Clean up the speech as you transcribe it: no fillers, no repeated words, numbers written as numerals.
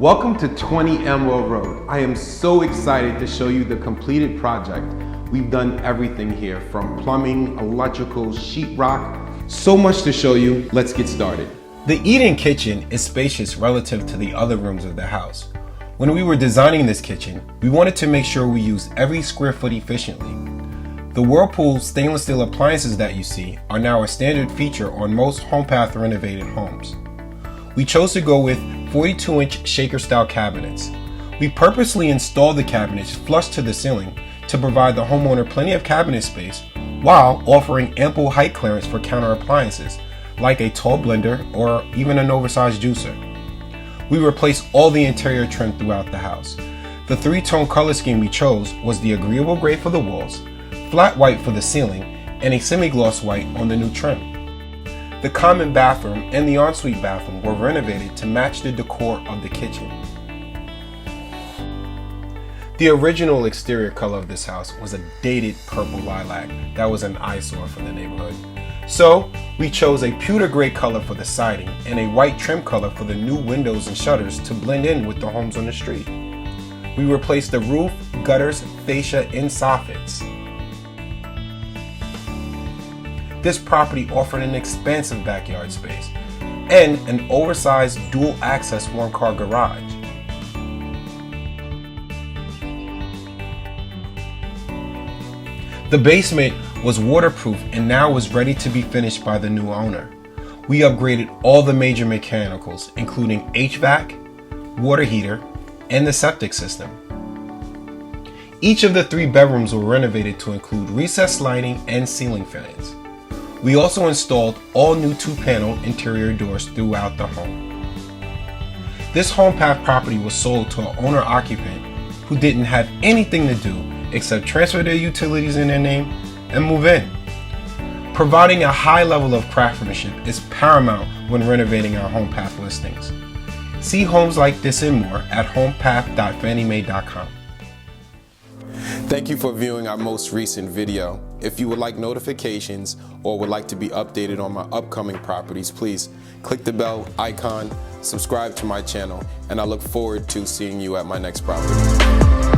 Welcome to 20 Amwell Road. I am so excited to show you the completed project. We've done everything here from plumbing, electrical, sheetrock, so much to show you. Let's get started. The eat-in kitchen is spacious relative to the other rooms of the house. When we were designing this kitchen, we wanted to make sure we used every square foot efficiently. The Whirlpool stainless steel appliances that you see are now a standard feature on most HomePath renovated homes. We chose to go with 42-inch shaker-style cabinets. We purposely installed the cabinets flush to the ceiling to provide the homeowner plenty of cabinet space while offering ample height clearance for counter appliances like a tall blender or even an oversized juicer. We replaced all the interior trim throughout the house. The three-tone color scheme we chose was the agreeable gray for the walls, flat white for the ceiling, and a semi-gloss white on the new trim. The common bathroom and the ensuite bathroom were renovated to match the decor of the kitchen. The original exterior color of this house was a dated purple lilac that was an eyesore for the neighborhood. So we chose a pewter gray color for the siding and a white trim color for the new windows and shutters to blend in with the homes on the street. We replaced the roof, gutters, fascia, and soffits. This property offered an expansive backyard space and an oversized dual-access one-car garage. The basement was waterproof and now was ready to be finished by the new owner. We upgraded all the major mechanicals, including HVAC, water heater, and the septic system. Each of the 3 bedrooms were renovated to include recessed lighting and ceiling fans. We also installed all new 2-panel interior doors throughout the home. This HomePath property was sold to an owner-occupant who didn't have anything to do except transfer their utilities in their name and move in. Providing a high level of craftsmanship is paramount when renovating our HomePath listings. See homes like this and more at homepath.fanniemae.com. Thank you for viewing our most recent video. If you would like notifications or would like to be updated on my upcoming properties, please click the bell icon, subscribe to my channel, and I look forward to seeing you at my next property.